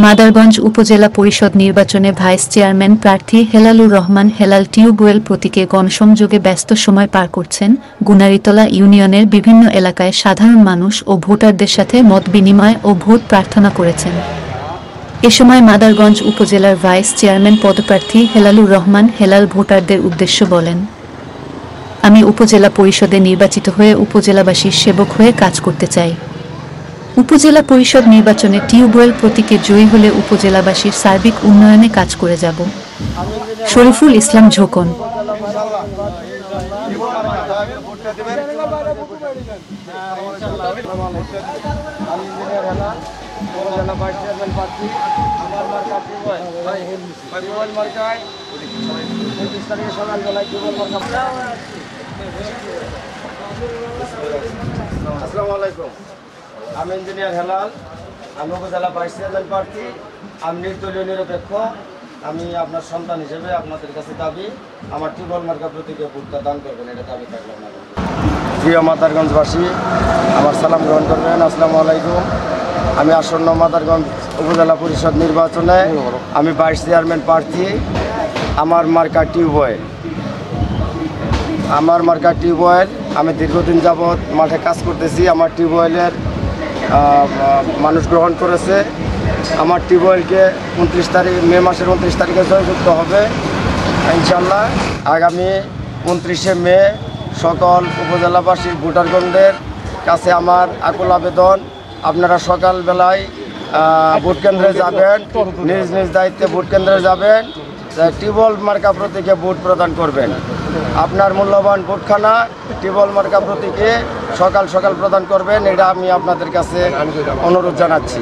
মাদারগঞ্জ উপজেলা পরিষদ নির্বাচনে ভাইস চেয়ারম্যান প্রার্থী হেলালুর রহমান হেলাল টিউবওয়েল প্রতীকে গণসংযোগে ব্যস্ত সময় পার করছেন। গুনারীতলা ইউনিয়নের বিভিন্ন এলাকায় সাধারণ মানুষ ও ভোটারদের সাথে মত বিনিময় ও ভোট প্রার্থনা করেছেন। এ সময় মাদারগঞ্জ উপজেলার ভাইস চেয়ারম্যান পদপ্রার্থী হেলালুর রহমান হেলাল ভোটারদের উদ্দেশ্য বলেন, আমি উপজেলা পরিষদে নির্বাচিত হয়ে উপজেলাবাসীর সেবক হয়ে কাজ করতে চাই। উপজেলা পরিষদ নির্বাচনে টিউবওয়েল প্রতীকে জয়ী হলে উপজেলাবাসীর সার্বিক উন্নয়নে কাজ করে যাব। শরীফুল ইসলাম ঝোকন। আমি ইঞ্জিনিয়ার হেলাল, আমি উপজেলা ভাইস চেয়ারম্যান প্রার্থী। আমি নির্দলীয় নিরপেক্ষ। আমি আপনার সন্তান হিসেবে আপনাদের কাছে দাবি, আমার টিউবওয়েল মার্কা প্রতীকে ভোটটা দান করবেন, এটা দাবি থাকলাম না। প্রিয় মাদারগঞ্জবাসী, আমার সালাম গ্রহণ করবেন। আসসালামু আলাইকুম। আমি আসন্ন মাদারগঞ্জ উপজেলা পরিষদ নির্বাচনে আমি ভাইস চেয়ারম্যান প্রার্থী। আমার মার্কা টিউবওয়েল। আমি দীর্ঘদিন যাবৎ মাঠে কাজ করতেছি। আমার টিউবওয়েলের মানুষ গ্রহণ করেছে। আমার টিউবওয়েলকে মে মাসের 29 তারিখে জয়যুক্ত হবে ইনশাল্লাহ। আগামী 29শে মে সকল উপজেলাবাসীর ভোটারগণদের কাছে আমার আকুল আবেদন, আপনারা সকালবেলায় ভোট কেন্দ্রে যাবেন, নিজ নিজ দায়িত্বে ভোট কেন্দ্রে যাবেন, টিউবওয়েল মার্কা প্রতীকে ভোট প্রদান করবেন। আপনার মূল্যবান ভোটখানা টিউবওয়েল মার্কা প্রতীকে সকাল সকাল প্রদান করবেন, এটা আমি আপনাদের কাছে অনুরোধ জানাচ্ছি।